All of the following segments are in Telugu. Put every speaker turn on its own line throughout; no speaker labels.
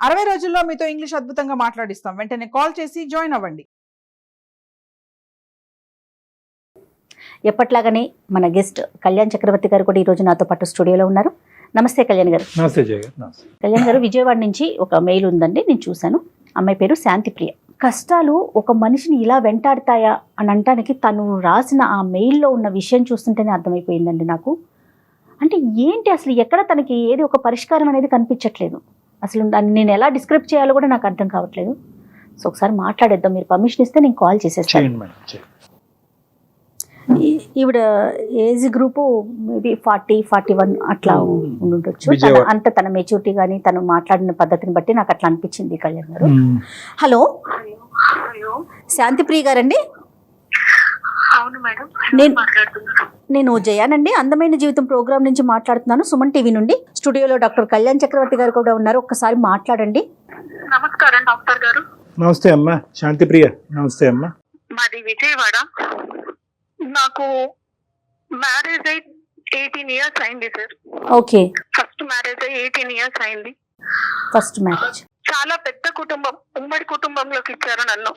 60 రోజుల్లో మీతో ఇంగ్లీష్ అద్భుతంగా మాట్లాడిస్తాం. వెంటనే కాల్ చేసి జాయిన్ అవ్వండి.
ఎప్పట్లాగానే మన గెస్ట్ కళ్యాణ్ చక్రవర్తి గారు కూడా ఈరోజు నాతో పాటు స్టూడియోలో ఉన్నారు. నమస్తే కళ్యాణ్ గారు.
నమస్తే జయ గారు. నమస్తే
కళ్యాణ్ గారు, విజయవాడ నుంచి ఒక మెయిల్ ఉందండి, నేను చూశాను. అమ్మాయి పేరు శాంతిప్రియ. కష్టాలు ఒక మనిషిని ఇలా వెంటాడతాయా అని అంటానికి తను రాసిన ఆ మెయిల్లో ఉన్న విషయం చూస్తుంటేనే అర్థమైపోయిందండి నాకు. అంటే ఏంటి అసలు, ఎక్కడ తనకి ఏది ఒక పరిష్కారం అనేది కనిపించట్లేదు. అసలు దాన్ని నేను ఎలా డిస్క్రైబ్ చేయాలో కూడా నాకు అర్థం కావట్లేదు. సో ఒకసారి మాట్లాడేద్దాం, మీరు పర్మిషన్ ఇస్తే నేను కాల్ చేసేస్తాను.
చేయండి మేడం, చేయండి.
ఈవిడ ఏజ్ గ్రూపు మేబీ 40-41 అట్లా ఉండొచ్చు. అంత తన మెచ్యూరిటీ కానీ తను మాట్లాడిన పద్ధతిని బట్టి నాకు అట్లా అనిపించింది. కళ్యాణ్ గారు, హలో శాంతిప్రియ గారండి.
అవును మేడం,
నేను జయానండి, అందమైన జీవితం ప్రోగ్రామ్ నుంచి మాట్లాడుతున్నాను, సుమన్ టీవీ నుండి. స్టూడియోలో డాక్టర్ కళ్యాణ్ చక్రవర్తి గారు కూడా ఉన్నారు, ఒక్కసారి మాట్లాడండి.
నమస్కారం డాక్టర్ గారు.
నమస్తే అమ్మా శాంతిప్రియ. నమస్తే అమ్మా.
మాది విజయవాడ. నాకు మ్యారేజ్ అయి 18 years అయింది సార్.
ఓకే,
ఫస్ట్ మ్యారేజ్ అయి 18 years అయింది.
First marriage.
చాలా పెద్ద కుటుంబం, ఉమ్మడి కుటుంబంలోకి ఇచ్చారు నన్ను.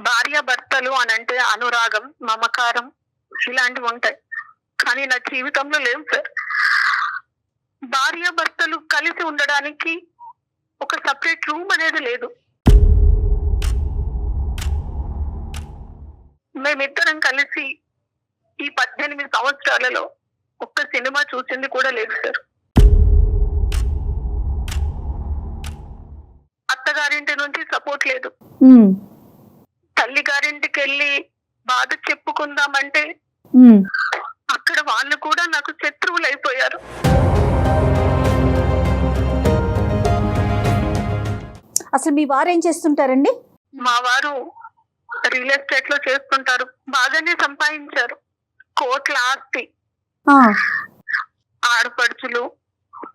భార్య భర్తలు అని అంటే అనురాగం, మమకారం ఇలాంటివి ఉంటాయి, కానీ నా జీవితంలో లేవు సార్. భార్య భర్తలు కలిసి ఉండడానికి ఒక సపరేట్ రూమ్ అనేది లేదు. మేమిద్దరం కలిసి ఈ 18 సంవత్సరాలలో ఒక్క సినిమా చూసింది కూడా లేదు సార్. అత్తగారింటి నుంచి సపోర్ట్ లేదు. తల్లి గారింటికి వెళ్ళి బాధ చెప్పుకుందామంటే అక్కడ వాళ్ళు కూడా నాకు శత్రువులు అయిపోయారు.
అసలు మీ వారు ఏం చేస్తుంటారండి?
మా వారు రియల్ ఎస్టేట్ లో చేస్తుంటారు, బాగానే సంపాదించారు, కోట్ల ఆస్తి, ఆడపడుచులు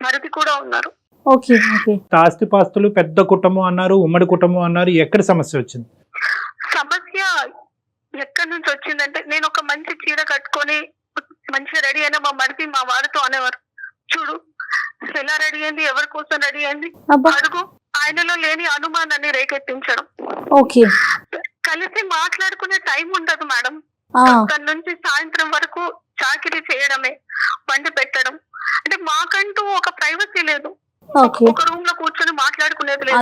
మరిది కూడా ఉన్నారు.
Okay okay.
ఆస్తిపాస్తులు, పెద్ద కుటుంబం అన్నారు, ఉమ్మడి కుటుంబం అన్నారు. ఎక్కడ సమస్య వచ్చింది?
సమస్య ఎక్కడి నుంచి వచ్చిందంటే, నేను ఒక మంచి చీర కట్టుకొని మంచిగా రెడీ అయినా మా మరిది మా వారితో అనేవారు, చూడు ఎలా రెడీ అయింది, ఎవరి కోసం రెడీ అయింది అడుగు. ఆయనలో లేని అనుమానాన్ని రేకెత్తించడం.
ఓకే.
కలిసి మాట్లాడుకునే టైం ఉండదు మేడం. తన నుంచి సాయంత్రం వరకు చాకిరీ చేయడమే, వండి పెట్టడం. అంటే మాకంటూ ఒక ప్రైవసీ లేదు, ఒక రూమ్ లో కూర్చొని మాట్లాడుకునేది లేదు.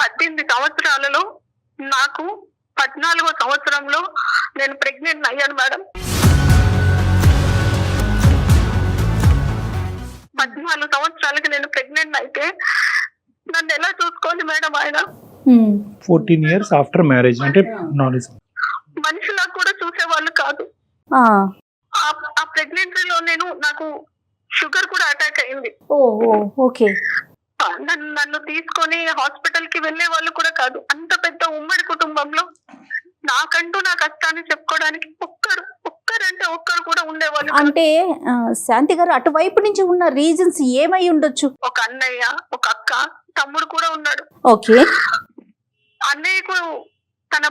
18 సంవత్సరాలలో నాకు 14వ సంవత్సరంలో నేను ప్రెగ్నెంట్ అయ్యాను మేడం. 14 సంవత్సరాలకి నేను ప్రెగ్నెంట్ అయితే నన్ను ఎలా చూసుకోవాలి మేడం ఆయన?
14 years ఆఫ్టర్ మ్యారేజ్ అంటే నాలెడ్జ్.
మనుషులా కూడా చూసేవాళ్ళు కాదు. ఆ ప్రెగ్నెన్సీలో నాకు షుగర్ కూడా అటాక్ అయింది.
ఓకే.
నన్ను తీసుకొని హాస్పిటల్ కి వెళ్లే వాళ్ళు కూడా కాదు. అంత పెద్ద ఉమ్మడి కుటుంబంలో నాకంటూ నా కష్టాన్ని చెప్పుకోవడానికి ఒక్కరంటే ఒక్కరు కూడా ఉండేవాళ్ళు.
అంటే శాంతి గారు, అటువైపు నుంచి ఉన్న రీజన్స్ ఏమై ఉండొచ్చు?
ఒక అన్నయ్య, ఒక అక్క, తమ్ముడు కూడా ఉన్నాడు.
ఓకే.
అన్నయ్యకు తన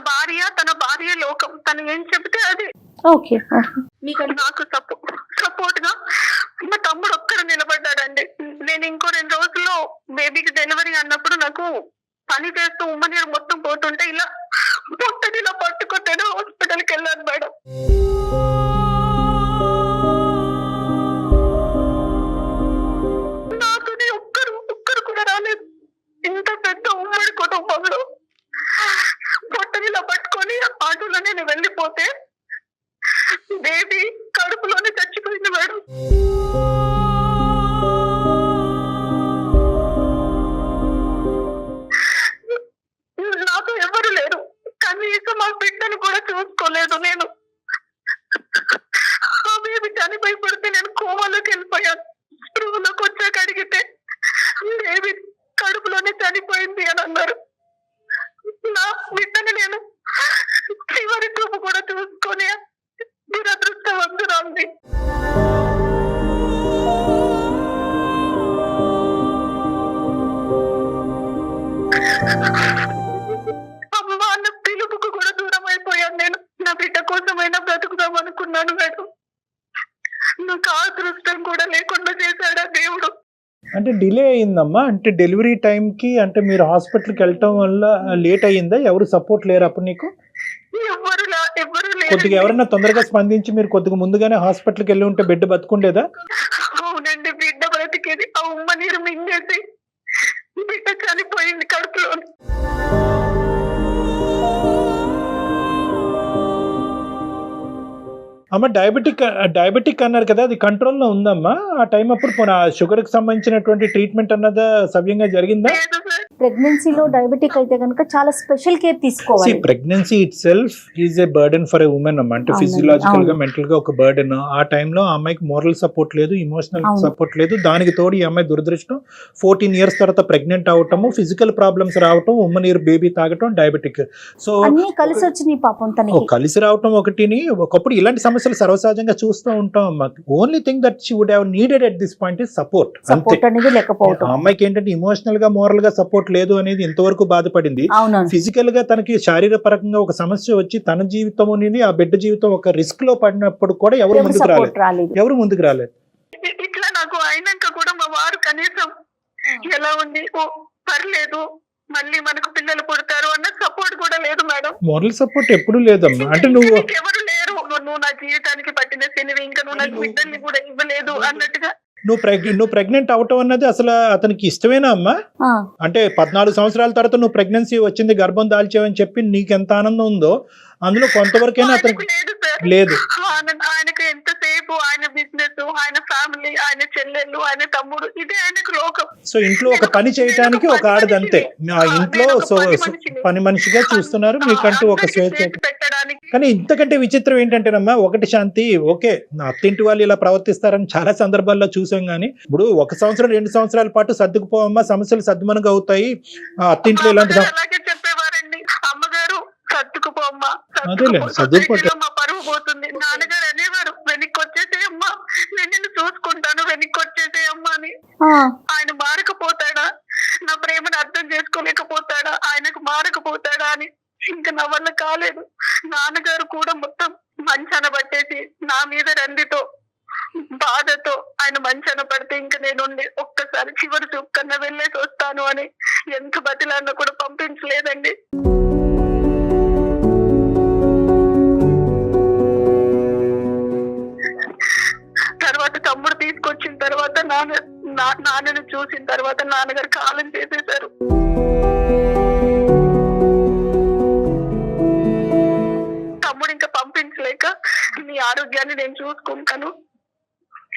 భార్య లోకం, తను ఏం చెబితే అది.
ఓకే.
నాకు సపోర్ట్ గా మా తమ్ముడు ఒక్కరు నిలబడ్డాడండి. నేను ఇంకో 2 రోజుల్లో బేబీకి డెలివరీ అన్నప్పుడు నాకు పని చేస్తూ ఉమ్మనీరు మొత్తం పోతుంటే ఇలా పొట్టనిలా పట్టుకొట్టాను, హాస్పిటల్కి వెళ్ళాను మేడం. నాతోనే ఒక్కరు కూడా రాలేదు. ఇంత పెద్ద ఉమ్మడి కుటుంబంలో పొట్టనిలా పట్టుకొని ఆటోలో నేను వెళ్ళిపోతే బేబీ కడుపులోనే చచ్చిపోయింది మేడం. నాతో ఎవరు లేరు, కనీసం మా బిడ్డను కూడా చూసుకోలేదు నేను. ఆ బేబీ చనిపోయి పడితే నేను కోమాలోకి వెళ్ళిపోయాను. స్పృహలోకి వచ్చాక అడిగితే బేబీ కడుపులోనే చనిపోయింది అని అన్నారు. నా బిడ్డని నేను చివరి చూపు కూడా చూసుకొని దురదృష్టవంతురాంది. అమ్మ అన్న పిలుపుకు కూడా దూరం అయిపోయాను నేను. నా బిడ్డ కోసమైనా బ్రతుకుదాం అనుకున్నాను మేడం. నాకు ఆ దృష్టం కూడా లేకుండా చేశాడా దేవుడు.
అంటే అంటే డిలే అయిందమ్మా, అంటే డెలివరీ టైంకి అంటే మీరు హాస్పిటల్కి వెళ్ళటం వల్ల లేట్ అయ్యిందా? ఎవరు సపోర్ట్ లేరు అప్పుడు నీకు?
ఎవరు
కొద్దిగా ఎవరైనా తొందరగా స్పందించి మీరు కొద్దిగా ముందుగానే హాస్పిటల్కి వెళ్ళి ఉంటే బిడ్డ బతుకుండేదా?
అవునండి, బిడ్డ బ్రతికేది. ఆ ఉమ్మ నీరు మింగేసి బిడ్డ చనిపోయింది కడుపులో.
అమ్మ డయాబెటిక్ అన్నారు కదా, అది కంట్రోల్లో ఉందమ్మా ఆ టైం అప్పుడు? షుగర్ కి సంబంధించినటువంటి ట్రీట్మెంట్ అన్నది సవ్యంగా జరిగిందా?
లేదు సార్.
ప్రెగ్నెన్సీలో డయాబెటిక్ అయితే కనుక చాలా స్పెషల్ కేర్ తీసుకోవాలి.
Pregnancy it self is a burden for a women అమ్మ. అంటే ఫిజియలాజికల్ గా మెంటల్ గా ఒక బర్డెన్. ఆ టైంలో ఆ అమ్మాయికి మోరల్ సపోర్ట్ లేదు, ఇమోషనల్ సపోర్ట్ లేదు. దానికి తోడు ఈ అమ్మాయి దురదృష్టం 14 years తర్వాత ప్రెగ్నెంట్ అవటము, ఫిజికల్ ప్రాబ్లమ్స్ రావటం, ఉమ్మ నీరు బేబీ తాగటం, డయాబెటిక్. సో
అన్ని కలిసి వచ్చినాయి పాపం తనకి.
కలిసి రావటం ఒకటిని. ఒకప్పుడు ఇలాంటి సమస్యలు సర్వసహజంగా చూస్తూ ఉంటాం అమ్మ. Only thing that she would have needed at this point is support.
అనేది లేకపోవడం.
ఆ అమ్మాయికి ఏంటంటే ఇమోషనల్ గా మోరల్ గా సపోర్ట్ లేదు అనేది ఇంతవరకు బాధపడింది. ఫిజికల్ గా తనకి శారీరపరంగా ఒక సమస్య వచ్చి తన జీవితం అనేది, ఆ బిడ్డ జీవితం ఒక రిస్క్ లో పడినప్పుడు కూడా ఎవరు ముందుకు రాలేదు.
ఇట్లా నాకు అయినాక కూడా మా వారు కనీసం ఎలా ఉంది, ఓ పర్లేదు మళ్ళీ మనకు పిల్లలు పుడతారు అన్న సపోర్ట్ కూడా లేదు మేడం.
మోరల్ సపోర్ట్ ఎప్పుడు లేదమ్మా. అంటే నువ్వు
ఎవరు లేరు, నువ్వు నా జీవితానికి పట్టిన శనివి, ఇంకా నువ్వు నాకు బిడ్డల్ని కూడా ఇవ్వలేదు అన్నట్టుగా.
నువ్వు ప్రెగ్నెంట్ అవటం అన్నది అసలు అతనికి ఇష్టమేనా అమ్మా? అంటే 14 సంవత్సరాల తర్వాత నువ్వు ప్రెగ్నెన్సీ వచ్చింది, గర్భం దాల్చావని చెప్పి నీకు ఎంత ఆనందం ఉందో అందులో కొంతవరకైనా అతనికి లేదు.
ఆయనకు ఎంతసేపు ఆయన బిజినెస్, ఆయన ఫ్యామిలీ, ఆయన చెల్లెళ్ళు, ఆయన తమ్ముడు, ఇదే ఆయనకు లోకం.
సో ఇంట్లో ఒక పని చేయడానికి ఒక ఆడది అంతే. ఆ ఇంట్లో పని మనిషిగా చూస్తున్నారు, మీకంటూ ఒక స్వేచ్ఛ
పెట్టడానికి.
కానీ ఇంతకంటే విచిత్రం ఏంటంటేనమ్మా, ఒకటి శాంతి, ఓకే అత్తింటి వాళ్ళు ఇలా ప్రవర్తిస్తారని చాలా సందర్భాల్లో చూసాం. కానీ ఇప్పుడు 1 సంవత్సరం 2 సంవత్సరాల పాటు సర్దుకుపోవమ్మా, సమస్యలు సద్దుమనుగా అవుతాయి. అత్తింట్లో ఇలాంటి
అలాగే చెప్పేవారండి. అమ్మగారు సర్దుకుపోమ్మా, మా పరువు పోతుంది. నాన్నగారు అనేవారు, వెనక్కి వచ్చేసేయమ్మా, నేను నిన్ను చూసుకుంటాను, వెనక్కి వచ్చేసేయమ్మా అని. ఆయన మారకపోతాడా, నా ప్రేమను అర్థం చేసుకోలేకపోతాడా, ఆయనకు మారకపోతాడా అని ఇంకా నా వల్ల కాలేదు. నాన్నగారు కూడా మొత్తం మంచాన పట్టేసి నా మీద రందితో బాధతో ఆయన మంచాన పడితే ఇంకా నేను ఒక్కసారి చివరి చూపు కన్నా వెళ్ళేసి వస్తాను అని ఎంత బతిలాన్నా కూడా పంపించలేదండి. తర్వాత తమ్ముడు తీసుకొచ్చిన తర్వాత నాన్నను చూసిన తర్వాత నాన్నగారు కాలం చేసేశారు. తమ్ముడు ఇంకా పంపించలేక, నీ ఆరోగ్యాన్ని నేను చూసుకుంటాను,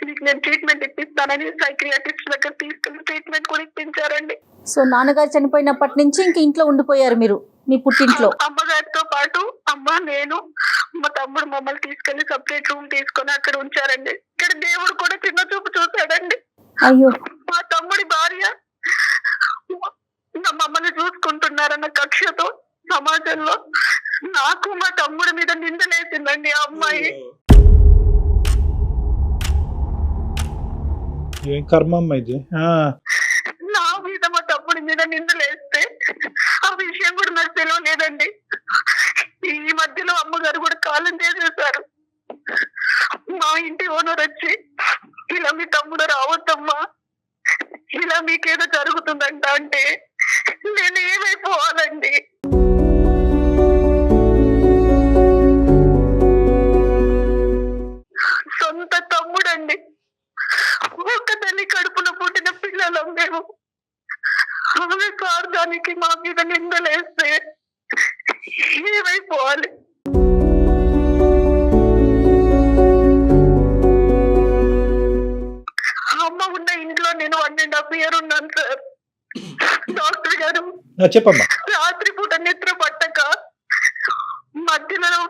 నీకు నేను ట్రీట్మెంట్ ఇప్పిస్తానని సైక్రియాటిస్ట్ దగ్గర తీసుకెళ్లి ట్రీట్మెంట్ కూడా ఇప్పించారండి.
సో నాన్నగారు చనిపోయినప్పటి నుంచి ఇంక ఇంట్లో ఉండిపోయారు మీరు, మీ పుట్టింట్లో?
అమ్మగారితో పాటు అమ్మ, నేను, మా తమ్ముడు మమ్మల్ని తీసుకెళ్లి సపరేట్ రూమ్ తీసుకొని అక్కడ ఉంచారండి. ఇక్కడ దేవుడు కూడా చిన్న చూపు చూసాడండి.
అయ్యో.
మా తమ్ముడి భార్య మమ్మల్ని చూసుకుంటున్నారన్న కక్షతో సమాజంలో నాకు మా తమ్ముడి మీద నిందలేసిందండి ఆ అమ్మాయి.
ఏం కర్మమ్మ ఇది?
నా మీద మా తమ్ముడి మీద నిందలేస్తే ఆ విషయం కూడా నాకు తెలియలేదండి. ఈ మధ్యలో అమ్మగారు కూడా కాలం చేసేసారు. మా ఇంటి ఓనర్ వచ్చి, ఇలా మీ తమ్ముడు రావద్దమ్మా, ఇలా మీకేదో జరుగుతుందంట అంటే నేను ఏమైపోవాలండి? సొంత తమ్ముడండి, ఒక్క తల్లి కడుపున పుట్టిన పిల్లలం మేము. ఆమె స్వార్థానికి మా మీద నిందలేస్తే ఏమైపోవాలి? అమ్మ ఉన్న ఇంట్లో నేను 1.5 years ఉన్నాను సార్. డాక్టర్ గారు
చెప్పమ్మా,
రాత్రి పూట నిద్ర పట్టక మధ్యలో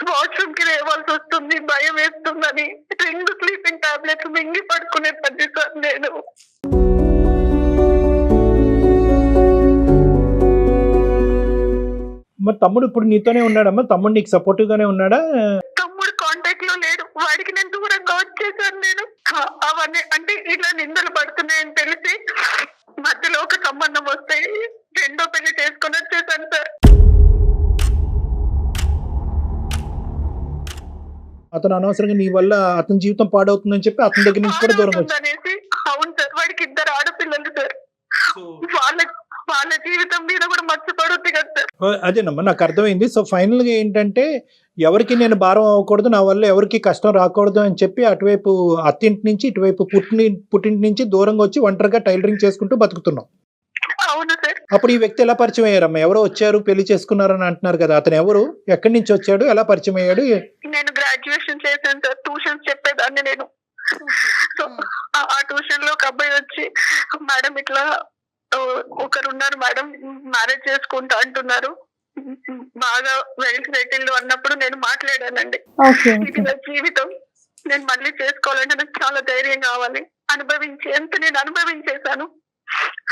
వాష్రూమ్ కి లేవాల్సి వస్తుంది, భయం వేస్తుందని 2 స్లీపింగ్ టాబ్లెట్స్ మింగి పడుకునే పద్ధతి సార్ నేను.
మరి తమ్ముడు ఇప్పుడు నీతోనే ఉన్నాడమ్మా? తమ్ముడు నీకు సపోర్టివ్ గానే ఉన్నాడా?
తమ్ముడు కాంటాక్ట్ లో లేడు, వాడికి నేను దూరంగా వచ్చేసాను. నేను అవన్నీ అంటే ఇట్లా నిందలు పడుతున్నాయని తెలిసి మధ్యలో ఒక సంబంధం వస్తే 2వ పెళ్లి చేసుకొని వచ్చేసాను సార్.
అతను అనవసరంగా నీ వల్ల అతని జీవితం పాడవుతుందని చెప్పి అతని దగ్గర నుంచి కూడా దూరం
అనేసి. అవును సార్, వాడికి 2 ఆడ జీవితం మీద కూడా మర్చిపడుద్ది కదా సార్.
అదేనమ్మా నాకు అర్థమైంది. సో ఫైనల్ గా ఏంటంటే ఎవరికి నేను భారం అవ్వకూడదు, నా వల్ల ఎవరికి కష్టం రాకూడదు అని చెప్పి అటువైపు అత్తింటి నుంచి ఇటువైపు పుట్టింటి నుంచి దూరంగా వచ్చి ఒంటరిగా టైలరింగ్ చేసుకుంటూ బతుకుతున్నాం.
అవును సార్.
అప్పుడు ఈ వ్యక్తి ఎలా పరిచయం అయ్యారమ్మా? ఎవరో వచ్చారు పెళ్లి చేసుకున్నారని అంటున్నారు కదా, అతను ఎవరు, ఎక్కడి నుంచి వచ్చాడు, ఎలా పరిచయం అయ్యాడు?
నేను గ్రాడ్యుయేషన్ చేశాను సార్, ట్యూషన్స్ చెప్పేదాన్ని నేను. సో ఆ ట్యూషన్ లో ఒక అబ్బాయి వచ్చి, మేడం ఇట్లా ఒకరు ఉన్నారు మేడం, మ్యారేజ్ చేసుకుంటా అంటున్నారు, బాగా వెల్ సెటిల్డ్ అన్నప్పుడు నేను మాట్లాడానండి. ఇది నా జీవితం, నేను మళ్ళీ చేసుకోవాలంటే నాకు చాలా ధైర్యం కావాలి, ఎంత నేను అనుభవించేశాను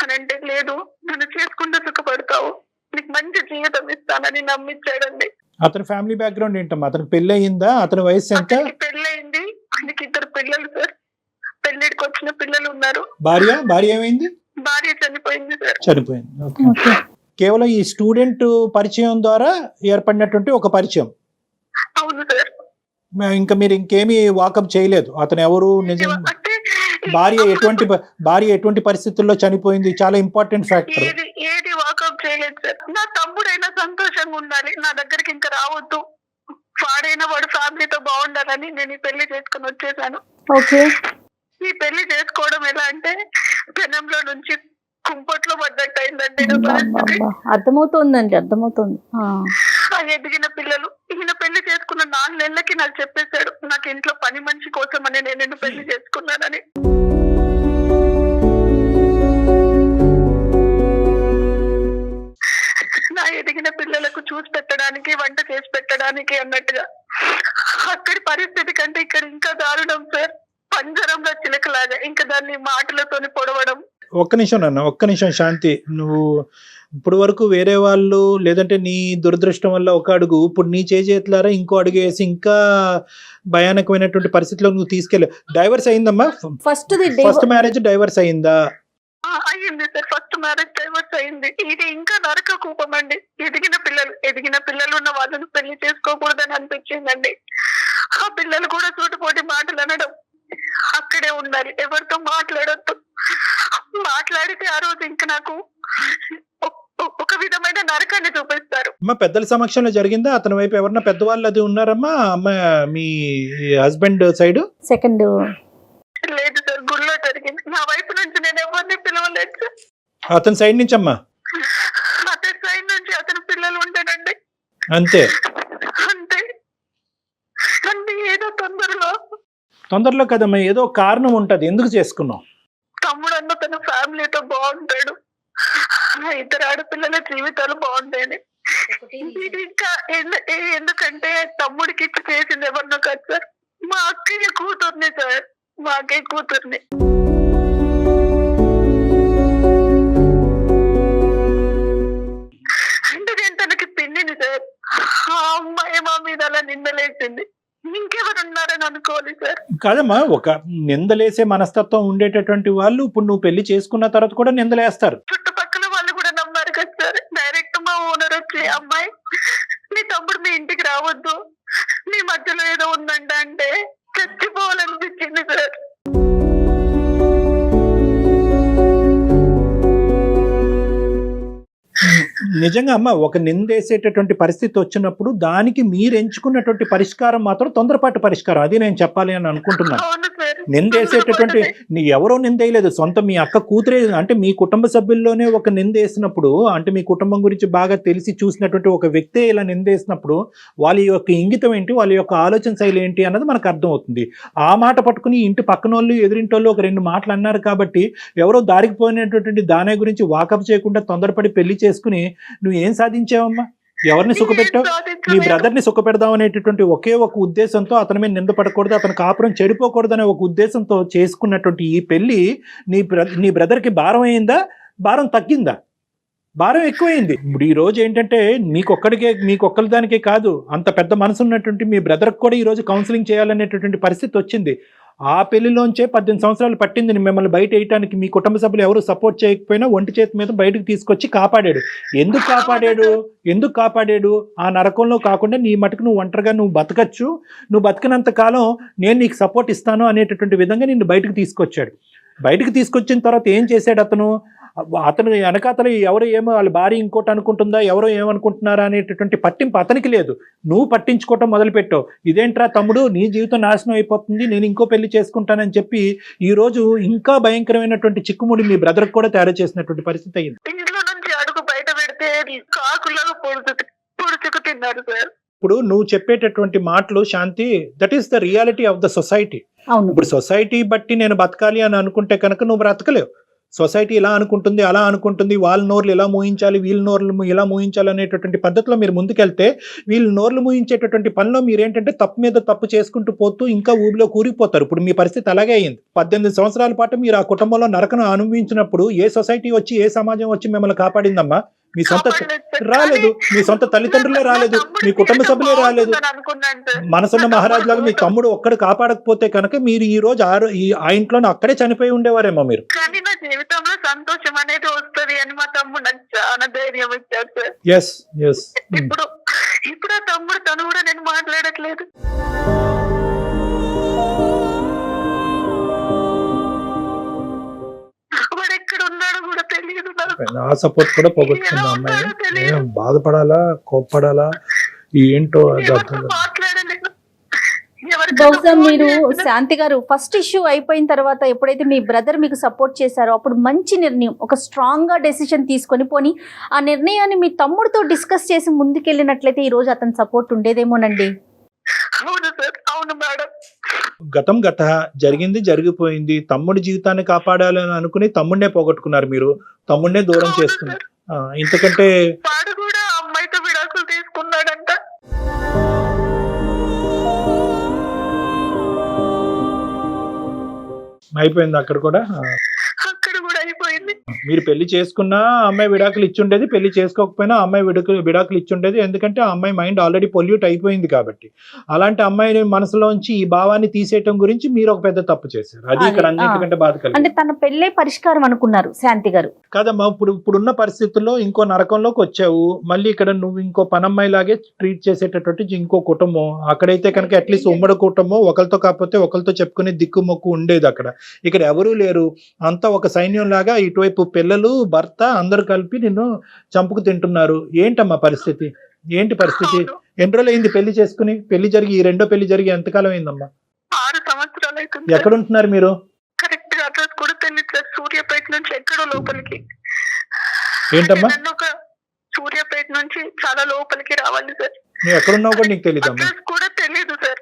అని అంటే, లేదు నన్ను చేసుకుంటూ సుఖపడతావు, నీకు మంచి జీవితం ఇస్తానని నమ్మించాడండి.
అతని ఫ్యామిలీ బ్యాక్గ్రౌండ్ ఏంటమ్మా? అతనికి పెళ్లి అయిందా? అతని వయసు ఎంత?
పెళ్లి అయింది, ఆయనకి 2 పిల్లలు సార్, పెళ్లిడికి వచ్చిన పిల్లలు ఉన్నారు.
భార్య ఏమైంది?
భార్య చనిపోయింది సార్.
చనిపోయింది. కేవలం ఈ స్టూడెంట్ పరిచయం ద్వారా ఏర్పడినటువంటి ఒక పరిచయం.
అవును సార్.
ఇంకా మీరు ఇంకేమీ వాకప్ చేయలేదు. అతను ఎవరు, నిజం భార్య ఎటువంటి పరిస్థితుల్లో చనిపోయింది, చాలా ఇంపార్టెంట్ ఫ్యాక్టర్.
ఏది వాకప్ చేయలేదు సార్. నా తమ్ముడైనా సంతోషంగా ఉండాలి, నా దగ్గరికి ఇంకా రావద్దు, వాడైనా వాడు ఫ్యామిలీతో బాగుండాలని నేను ఈ పెళ్లి చేసుకుని వచ్చేసాను. ఈ పెళ్లి చేసుకోవడం ఎలా అంటే పెనంలో నుంచి కుంపట్లో పడ్డట్టు అయిందండి.
అర్థమవుతుంది.
ఎదిగిన పిల్లలు, ఈయన పెళ్లి చేసుకున్న 4 నెలలకి నాకు చెప్పేశాడు, నాకు ఇంట్లో పని మనిషి కోసం అని నేను పెళ్లి చేసుకున్నానని. నా ఎదిగిన పిల్లలకు చూసి పెట్టడానికి, వంట చేసి పెట్టడానికి అన్నట్టుగా. అక్కడి పరిస్థితి కంటే ఇక్కడ ఇంకా దారుణం సార్. పంజరంలో చిలకలాగా ఇంకా దాన్ని మాటలతోని పొడవడం.
ఒక్క నిమిషం శాంతి, నువ్వు ఇప్పుడు వరకు వేరే వాళ్ళు లేదంటే నీ దురదృష్టం వల్ల ఒక అడుగు, ఇప్పుడు నీ చేతులారా ఇంకో అడుగు వేసి ఇంకా భయానకమైనటువంటి పరిస్థితిలో నువ్వు తీసుకెళ్ళి. డైవర్స్ అయిందమ్మా? ఫస్ట్ మ్యారేజ్ డైవర్స్ అయిందా?
అయ్యింది సార్, ఫస్ట్ మ్యారేజ్ డైవర్స్ అయింది. ఇది ఇంకా నరక కూపం అండి. ఎదిగిన పిల్లలు ఉన్న వాళ్ళని పెళ్లి చేసుకోకూడదని అనిపించిందండి. ఆ పిల్లలు కూడా సూటిపోటి మాటలు అనడం, అక్కడే ఉండాలి, ఎవరితో మాట్లాడొద్దు, మాట్లాడితే ఆ రోజు ఇంకా నాకు ఒక విధమైన నరకాన్ని చూపిస్తారు.
అమ్మా పెద్దల సమక్షంలో జరిగిందా? అతని వైపు ఎవరన్నా పెద్దవాళ్ళు అది ఉన్నారమ్మా? అమ్మ మీ హస్బెండ్ సైడ్?
సెకండ్
లేదు సార్, గుళ్ళో జరిగింది. నా వైపు నుంచి నేను ఎవరిని పిలవలేదు సార్.
అతని సైడ్ నుంచి అమ్మా?
అతని సైడ్ నుంచి అతని పిల్లలు ఉంటాడండి.
అంతే
ఏదో
తొందరలో కదమ్మా, ఏదో కారణం ఉంటది. ఎందుకు చేసుకున్నావు?
తమ్ముడు అన్న తన ఫ్యామిలీతో బాగుంటాడు, 2 ఆడపిల్లల జీవితాలు బాగుంటాయని. ఇంకా ఎందుకంటే తమ్ముడికి ఇచ్చి చేసింది ఎవరినో కాదు సార్, మా అక్కయ్య కూతుర్ని సార్, మా అక్కయ్య కూతుర్ని. అంటే నేను తనకి పిన్నిని సార్. ఆ అమ్మాయి మా మీద అలా నిందలేసింది, ఇంకెవరు ఉన్నారని అనుకోవాలి సార్.
కాదమ్మా, ఒక నిందలేసే మనస్తత్వం ఉండేటటువంటి వాళ్ళు ఇప్పుడు నువ్వు పెళ్లి చేసుకున్న తర్వాత కూడా నిందలేస్తారు.
చుట్టుపక్కల వాళ్ళు కూడా నమ్మారు కదా సార్. డైరెక్ట్ మా ఓనర్ వచ్చి, అమ్మాయి నీ తమ్ముడు మీ ఇంటికి రావద్దు, నీ మధ్యలో ఏదో ఉందంట అంటే చచ్చిపోవాలనిపించింది సార్.
నిజంగా అమ్మ, ఒక నిందేసేటటువంటి పరిస్థితి వచ్చినప్పుడు దానికి మీరు ఎంచుకున్నటువంటి పరిష్కారం మాత్రం తొందరపాటు పరిష్కారం. అది నేను చెప్పాలి అని అనుకుంటున్నాను. నిందేసేటటువంటి ఎవరో నిందేయలేదు, సొంత మీ అక్క కూతురే. అంటే మీ కుటుంబ సభ్యుల్లోనే ఒక నిందేసినప్పుడు, అంటే మీ కుటుంబం గురించి బాగా తెలిసి చూసినటువంటి ఒక వ్యక్తే ఇలా నిందేసినప్పుడు వాళ్ళ యొక్క ఇంగితం ఏంటి, వాళ్ళ యొక్క ఆలోచన శైలి ఏంటి అన్నది మనకు అర్థమవుతుంది. ఆ మాట పట్టుకుని ఇంటి పక్కన వాళ్ళు ఎదురింటోళ్ళు ఒక 2 మాటలు అన్నారు కాబట్టి ఎవరో దారికి పోయినటువంటి దాని గురించి వాకప్ చేయకుండా తొందరపడి పెళ్లి చేసుకుని నువ్వు ఏం సాధించావమ్మా? ఎవరిని సుఖపెట్టావు? నీ బ్రదర్ని సుఖపెడదాం అనేటటువంటి ఒకే ఒక ఉద్దేశంతో, అతని మీద నిందపడకూడదు, అతని కాపురం చెడిపోకూడదు అనే ఒక ఉద్దేశంతో చేసుకున్నటువంటి ఈ పెళ్లి నీ బ్రదర్కి భారం అయిందా, భారం తగ్గిందా? భారం ఎక్కువైంది. ఇప్పుడు ఈ రోజు ఏంటంటే మీకొక్కరి దానికే కాదు, అంత పెద్ద మనసు ఉన్నటువంటి మీ బ్రదర్కి కూడా ఈరోజు కౌన్సిలింగ్ చేయాలనేటటువంటి పరిస్థితి వచ్చింది. ఆ పెళ్లిలోంచే 18 సంవత్సరాలు పట్టింది మిమ్మల్ని బయట వేయటానికి. మీ కుటుంబ సభ్యులు ఎవరు సపోర్ట్ చేయకపోయినా ఒంటి చేతి మీద బయటకు తీసుకొచ్చి కాపాడాడు. ఎందుకు కాపాడాడు? ఆ నరకంలో కాకుండా నీ మటుకు నువ్వు ఒంటరిగా నువ్వు బతకచ్చు, నువ్వు బతికినంత కాలం నేను నీకు సపోర్ట్ ఇస్తాను అనేటటువంటి విధంగా నిన్ను బయటకు తీసుకొచ్చాడు. బయటకు తీసుకొచ్చిన తర్వాత ఏం చేశాడు అతను? అతను వెనకాతలు ఎవరు ఏమో వాళ్ళ భార్య ఇంకోటి అనుకుంటుందా, ఎవరో ఏమనుకుంటున్నారా అనేటటువంటి పట్టింపు అతనికి లేదు. నువ్వు పట్టించుకోవటం మొదలుపెట్టావు. ఇదేంట్రా తమ్ముడు, నీ జీవితం నాశనం అయిపోతుంది, నేను ఇంకో పెళ్లి చేసుకుంటానని చెప్పి ఈ రోజు ఇంకా భయంకరమైనటువంటి చిక్కుముడి మీ బ్రదర్ కూడా తయారు చేసినటువంటి పరిస్థితి అయింది.
ఇంట్లో నుంచి అడుగు బయట పెడితే కాకులాగా పొడుచుకు తిన్నారు సార్.
ఇప్పుడు నువ్వు చెప్పేటటువంటి మాటలు Shanti, that is the reality of the society.
అవును.
ఇప్పుడు సొసైటీ బట్టి నేను బతకాలి అని అనుకుంటే కనుక నువ్వు బ్రతకలేవు. సొసైటీ ఇలా అనుకుంటుంది, అలా అనుకుంటుంది, వాళ్ళ నోర్లు ఇలా మూయించాలి, వీళ్ళ నోర్లు ఇలా మూయించాలి అనేటటువంటి పద్ధతిలో మీరు ముందుకెళ్తే వీళ్ళు నోర్లు మూయించేటటువంటి పనిలో మీరు ఏంటంటే తప్పు మీద తప్పు చేసుకుంటూ పోతూ ఇంకా ఊబిలో కూరిపోతారు. ఇప్పుడు మీ పరిస్థితి అలాగే అయింది. 18 సంవత్సరాల పాటు మీరు ఆ కుటుంబంలో నరకను అనుభవించినప్పుడు ఏ సొసైటీ వచ్చి, ఏ సమాజం వచ్చి మిమ్మల్ని కాపాడిందమ్మా? మీ సొంత రాలేదు, మీ సొంత తల్లిదండ్రులే రాలేదు, మీ కుటుంబ సభ్యులే రాలేదు. మనసున్న మహారాజు లాగా మీ తమ్ముడు ఒక్కడు కాపాడకపోతే కనుక మీరు ఈ రోజు ఆ ఇంట్లోనే అక్కడే చనిపోయి ఉండేవారేమో మీరు.
కానీ నా జీవితంలో సంతోషం అనేది వస్తుంది అని మా తమ్ముడు నాకు చాలా ధైర్యం ఇచ్చాడు సార్.
Yes yes.
ఇప్పుడు ఆ తమ్ముడు తను కూడా నేను మాట్లాడట్లేదు. వాడు ఎక్కడ ఉన్నాడో కూడా తెలియదు.
ఆ సపోర్ట్ కూడా పోగొట్టుకుంది అమ్మాయి. బాధపడాలా, కోప్పడాలా, ఏంటో
మాట్లాడలేదు.
బహుశా మీరు శాంతి గారు ఫస్ట్ ఇష్యూ అయిపోయిన తర్వాత ఎప్పుడైతే మీ బ్రదర్ మీకు సపోర్ట్ చేశారో అప్పుడు మంచి నిర్ణయం, ఒక స్ట్రాంగ్ గా డెసిషన్ తీసుకొని పోని ఆ నిర్ణయాన్ని మీ తమ్ముడితో డిస్కస్ చేసి ముందుకెళ్ళినట్లయితే ఈ రోజు అతని సపోర్ట్ ఉండేదేమోనండి.
అవును సార్, అవును మేడం.
గతం గత జరిగింది జరిగిపోయింది. తమ్ముడి జీవితాన్ని కాపాడాలని అనుకుని తమ్ముడినే పోగొట్టుకున్నారు మీరు, తమ్ముడినే దూరం చేసుకున్నారు. ఇంతకంటే
వాడు కూడా అమ్మాయితో విడాకులు తీసుకున్నాడంట.
అయిపోయింది అక్కడ కూడా.
అయిపోయింది.
మీరు పెళ్లి చేసుకున్నా అమ్మాయి విడాకులు ఇచ్చుండేది, పెళ్లి చేసుకోకపోయినా అమ్మాయి విడాకులు ఇచ్చుండేది. ఎందుకంటే ఆ అమ్మాయి మైండ్ ఆల్రెడీ పొల్యూట్ అయిపోయింది కాబట్టి. అలాంటి అమ్మాయి మనసులోంచి ఈ భావాన్ని తీసేయటం గురించి మీరు ఒక పెద్ద తప్పు చేశారు. అది ఇక్కడ అన్నిటికంటే బాధ కలిగింది.
అంటే తన పెళ్ళే పరిష్కారం అనుకున్నారు శాంతి గారు.
కాదమ్మా, ఇప్పుడున్న పరిస్థితుల్లో ఇంకో నరకంలోకి వచ్చావు. మళ్ళీ ఇక్కడ నువ్వు ఇంకో పనమ్మాయి లాగే ట్రీట్ చేసేటటువంటి ఇంకో కుటుంబం. అక్కడైతే కనుక అట్లీస్ట్ ఉమ్మడి కుటుంబం, ఒకరితో కాకపోతే ఒకరితో చెప్పుకునే దిక్కు మొక్కు ఉండేది. ఇక్కడ ఎవరూ లేరు. అంతా ఒక సైన్యం లాగా ఇటువైపు పిల్లలు, భర్త అందరూ కలిపి నిన్ను చంపుకు తింటున్నారు. ఏంటమ్మా పరిస్థితి? ఏంటి పరిస్థితి? ఎన్ని రోజులు అయింది పెళ్లి చేసుకుని? పెళ్లి జరిగి ఈ రెండో పెళ్లి జరిగి ఎంతకాలం అయిందమ్మా?
6 సంవత్సరాలు అవుతుంది.
ఎక్కడ ఉంటున్నారు మీరు?
కరెక్ట్ గా అడ్రస్ కూడా తెలియదు సార్. సూర్యాపేట నుంచి ఎక్కడో లోపలికి.
ఏంటమ్మా?
సూర్యాపేట నుంచి చాలా లోపలికి రావాలి సార్.
నువ్వు ఎక్కడున్నావు కూడా నీకు తెలియదమ్మా?
అడ్రస్ కూడా తెలియదు సార్.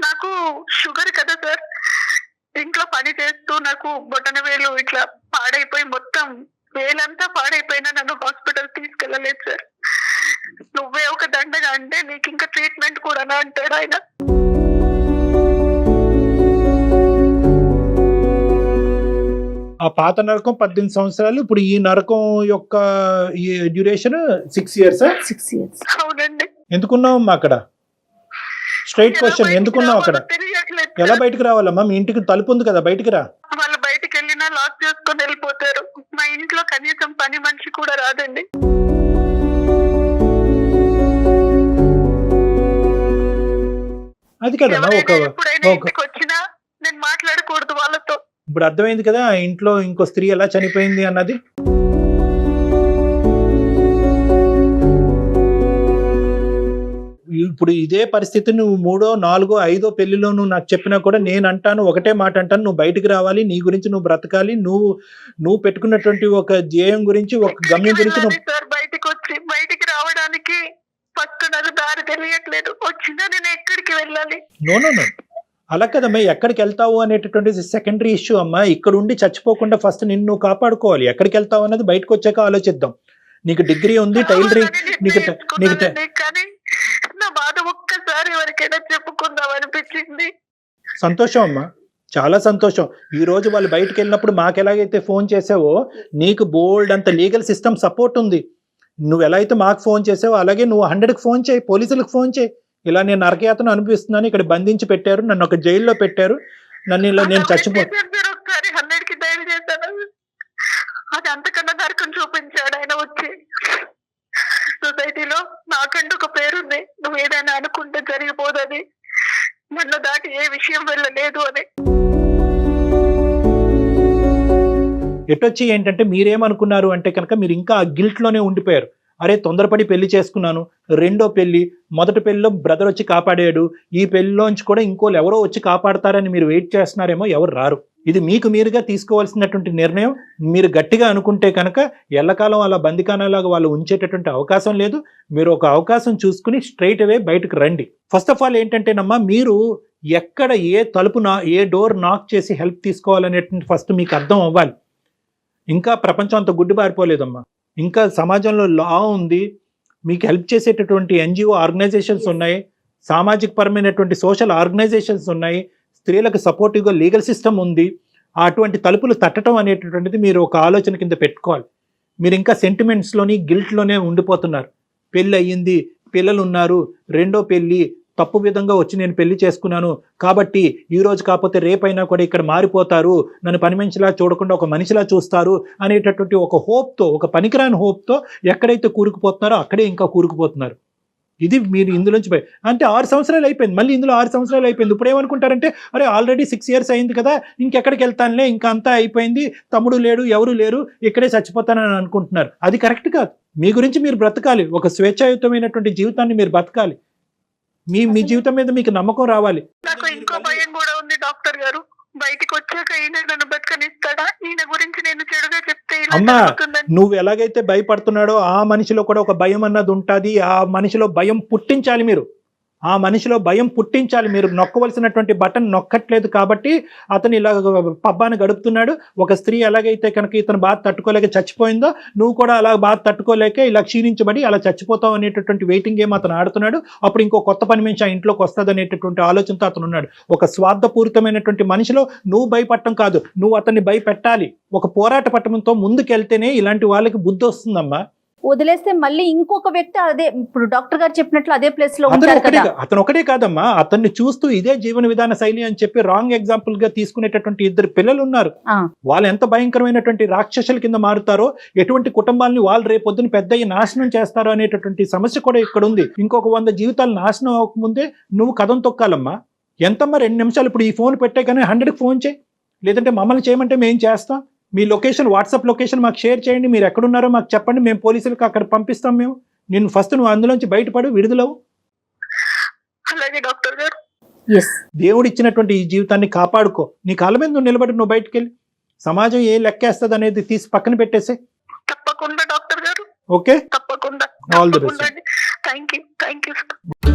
నాకు షుగర్ కదా సార్. ఇంట్లో పని చేస్తూ నాకు బొటన వేలు ఇట్లా పాడైపోయి మొత్తం వేలంతా పాడైపోయినా నన్ను హాస్పిటల్ తీసుకెళ్ళలేదు సార్. నువ్వే ఒక దండగా అంటే నీకు ఇంకా ట్రీట్మెంట్ కూడా అంటాడు ఆయన.
ఆ పాత నరకం 18 సంవత్సరాలు, ఇప్పుడు ఈ నరకం యొక్క డ్యూరేషన్ 6 years.
6 years.
అవునండి.
ఎందుకున్నావు అక్కడ? స్ట్రైట్ క్వశ్చన్, ఎందుకున్నావు అక్కడ? ఎలా బయటకు రావాలమ్మా? మీ ఇంటికి తలుపు ఉంది కదా, బయటికి రా.
వాళ్ళు బయటకు వెళ్ళినా లాక్ చేసుకొని వెళ్ళిపోతారు. మా ఇంట్లో కనీసం పని మనిషి కూడా రాదండి.
అది కదమ్మా,
ఇంటికి వచ్చినా నేను మాట్లాడకూడదు వాళ్ళతో.
ఇప్పుడు అర్థమైంది కదా ఇంట్లో ఇంకో స్త్రీ ఎలా చనిపోయింది అన్నది. ఇప్పుడు ఇదే పరిస్థితి నువ్వు 3వ, 4వ, 5వ పెళ్లిలో నువ్వు నాకు చెప్పినా కూడా నేను అంటాను, ఒకటే మాట అంటాను, నువ్వు బయటికి రావాలి, నీ గురించి నువ్వు బ్రతకాలి, నువ్వు పెట్టుకున్నటువంటి ఒక ధ్యేయం గురించి, ఒక గమ్యం గురించి
బయటికి రావడానికి ఫస్ట్ నాకు దారి తెలియట్లేదు. వచ్చినా నేను ఎక్కడికి వెళ్ళాలి?
నో అలా కదమ్మా, ఎక్కడికి వెళ్తావు అనేటటువంటి సెకండరీ ఇష్యూ అమ్మా. ఇక్కడ ఉండి చచ్చిపోకుండా ఫస్ట్ నిన్ను కాపాడుకోవాలి. ఎక్కడికి వెళ్తావు అన్నది బయటకు వచ్చాక ఆలోచిద్దాం. నీకు డిగ్రీ ఉంది, టైలరింగ్,
కానీ నా బాధ ఒక్కసారి ఎవరికైనా చెప్పుకుందాం అనిపించింది.
సంతోషం అమ్మా, చాలా సంతోషం. ఈ రోజు వాళ్ళు బయటకు వెళ్ళినప్పుడు మాకు ఎలాగైతే ఫోన్ చేసావో నీకు బోల్డ్ అంత లీగల్ సిస్టమ్ సపోర్ట్ ఉంది. నువ్వు ఎలా అయితే మాకు ఫోన్ చేసావో అలాగే నువ్వు 100కి ఫోన్ చేయి, పోలీసులకు ఫోన్ చేయి. ఇలా నేను నరకయాతను అనిపిస్తున్నాను, ఇక్కడ బంధించి పెట్టారు, నన్ను ఒక జైల్లో పెట్టారు, నన్ను ఇలా నేను
ఒకసారి 100కి డైల్ చేశాను. అది అంతకన్నా నరకం చూపించాడు ఆయన వచ్చి. సొసైటీలో నాకంటూ ఒక పేరుంది, నువ్వు ఏదైనా అనుకుంటే జరిగిపోదని, నన్ను దాటి ఏ విషయం వెళ్ళలేదు అని.
ఎటొచ్చి ఏంటంటే మీరేమనుకున్నారు అంటే కనుక మీరు ఇంకా ఆ గిల్ట్లోనే ఉండిపోయారు. అరే తొందరపడి పెళ్లి చేసుకున్నాను, రెండో పెళ్లి, మొదటి పెళ్లిలో బ్రదర్ వచ్చి కాపాడాడు, ఈ పెళ్లిలోంచి కూడా ఇంకోళ్ళు ఎవరో వచ్చి కాపాడతారని మీరు వెయిట్ చేస్తున్నారేమో, ఎవరు రారు. ఇది మీకు మీరుగా తీసుకోవాల్సినటువంటి నిర్ణయం. మీరు గట్టిగా అనుకుంటే కనుక ఎల్లకాలం అలా బందికానాలాగా వాళ్ళు ఉంచేటటువంటి అవకాశం లేదు. మీరు ఒక అవకాశం చూసుకుని స్ట్రైట్ అవే బయటకు రండి. ఫస్ట్ ఆఫ్ ఆల్ ఏంటంటేనమ్మా, మీరు ఎక్కడ ఏ తలుపు ఏ డోర్ నాక్ చేసి హెల్ప్ తీసుకోవాలనేటువంటి ఫస్ట్ మీకు అర్థం అవ్వాలి. ఇంకా ప్రపంచం అంత గుడ్డి బారిపోలేదమ్మా. ఇంకా సమాజంలో లా ఉంది, మీకు హెల్ప్ చేసేటటువంటి ఎన్జిఓ ఆర్గనైజేషన్స్ ఉన్నాయి, సామాజిక పరమైనటువంటి సోషల్ ఆర్గనైజేషన్స్ ఉన్నాయి, స్త్రీలకు సపోర్టివ్గా లీగల్ సిస్టమ్ ఉంది. అటువంటి తలుపులు తట్టడం అనేటటువంటిది మీరు ఒక ఆలోచన కింద పెట్టుకోవాలి. మీరు ఇంకా సెంటిమెంట్స్లోని గిల్ట్లోనే ఉండిపోతున్నారు. పెళ్ళి అయ్యింది, పిల్లలు ఉన్నారు, రెండో పెళ్ళి, తప్పు విధంగా వచ్చి నేను పెళ్లి చేసుకున్నాను కాబట్టి ఈ రోజు కాకపోతే రేపైనా కూడా ఇక్కడ మారిపోతారు, నన్ను పని మనిషిలా చూడకుండా ఒక మనిషిలా చూస్తారు అనేటటువంటి ఒక హోప్తో, ఒక పనికిరాని హోప్తో ఎక్కడైతే కూరుకుపోతున్నారో అక్కడే ఇంకా కూరుకుపోతున్నారు. ఇది మీరు ఇందులోంచి అంటే 6 సంవత్సరాలు అయిపోయింది, మళ్ళీ ఇందులో 6 సంవత్సరాలు అయిపోయింది. ఇప్పుడు ఏమనుకుంటారంటే అరే ఆల్రెడీ 6 years అయింది కదా, ఇంకెక్కడికి వెళ్తానులే, ఇంకా అంతా అయిపోయింది, తమ్ముడు లేడు, ఎవరు లేరు, ఇక్కడే చచ్చిపోతానని అనుకుంటున్నారు. అది కరెక్ట్ కాదు. మీ గురించి మీరు బ్రతకాలి, ఒక స్వేచ్ఛాయుతమైనటువంటి జీవితాన్ని మీరు బతకాలి. మీ జీవితం మీద మీకు నమ్మకం రావాలి.
నాకు ఇంకో భయం కూడా ఉంది డాక్టర్ గారు. బయటికి వచ్చాక ఈయన నన్ను బతకనిస్తాడా? ఈయన గురించి నేను చెడుగా చెప్తే ఇలా
అమ్మా,
జరుగుతుందని.
నువ్వు ఎలాగైతే భయపడుతున్నాడో ఆ మనిషిలో కూడా ఒక భయం అన్నది ఉంటుంది. ఆ మనిషిలో భయం పుట్టించాలి మీరు. ఆ మనిషిలో భయం పుట్టించాలి. మీరు నొక్కవలసినటువంటి బటన్ నొక్కట్లేదు కాబట్టి అతను ఇలా పబ్బాన్ని గడుపుతున్నాడు. ఒక స్త్రీ ఎలాగైతే కనుక ఇతను బాధ తట్టుకోలేక చచ్చిపోయిందో, నువ్వు కూడా అలా బాధ తట్టుకోలేక ఇలా క్షీణించబడి అలా చచ్చిపోతావు అనేటటువంటి వెయిటింగ్ గేమ్ అతను ఆడుతున్నాడు. అప్పుడు ఇంకో కొత్త పని మనిషి ఆ ఇంట్లోకి వస్తుంది అనేటటువంటి ఆలోచనతో అతను ఉన్నాడు. ఒక స్వార్థపూరితమైనటువంటి మనిషిలో నువ్వు భయపడటం కాదు, నువ్వు అతన్ని భయపెట్టాలి. ఒక పోరాట పట్టణంతో ముందుకెళ్తేనే ఇలాంటి వాళ్ళకి బుద్ధి వస్తుందమ్మా.
వదిలేస్తే మళ్ళీ ఇంకొక వ్యక్తి అదే, ఇప్పుడు డాక్టర్ గారు చెప్పినట్లు అదే ప్లేస్ లో ఉంటారు కదా.
అతను ఒకటే కాదమ్మా, అతన్ని చూస్తూ ఇదే జీవన విధాన శైలి అని చెప్పి రాంగ్ ఎగ్జాంపుల్ గా తీసుకునేటటువంటి 2 పిల్లలు ఉన్నారు. వాళ్ళు ఎంత భయంకరమైనటువంటి రాక్షసుల కింద మారుతారో, ఎటువంటి కుటుంబాలని వాళ్ళు రేపొద్దున పెద్దయ్యి నాశనం చేస్తారో అనేటటువంటి సమస్య కూడా ఇక్కడ ఉంది. ఇంకొక 100 జీవితాలు నాశనం అవ్వకముందే నువ్వు కథం తొక్కాలమ్మా. ఎంతమ్మా 2 నిమిషాలు ఇప్పుడు ఈ ఫోన్ పెట్టే కానీ 100కి ఫోన్ చేయి, లేదంటే మమ్మల్ని చేయమంటే మేము చేస్తాం. మీ లొకేషన్, వాట్సాప్ లొకేషన్ మాకు షేర్ చేయండి, మీరు ఎక్కడున్నారో మాకు చెప్పండి, మేము పోలీసులకు అక్కడ పంపిస్తాం. మేము నేను ఫస్ట్ నువ్వు అందులోంచి బయటపడు, విడుదలవు.
అలాగే డాక్టర్ గారు.
దేవుడు ఇచ్చినటువంటి ఈ జీవితాన్ని కాపాడుకో. నీ కాళ్ళ మీద నువ్వు నిలబడి నువ్వు బయటకు వెళ్ళి సమాజం ఏ లెక్కేస్తుంది అనేది తీసి పక్కన పెట్టేసే.
తప్పకుండా డాక్టర్ గారు.
ఓకే,
తప్పకుండా.
All the best.
Thank you sir.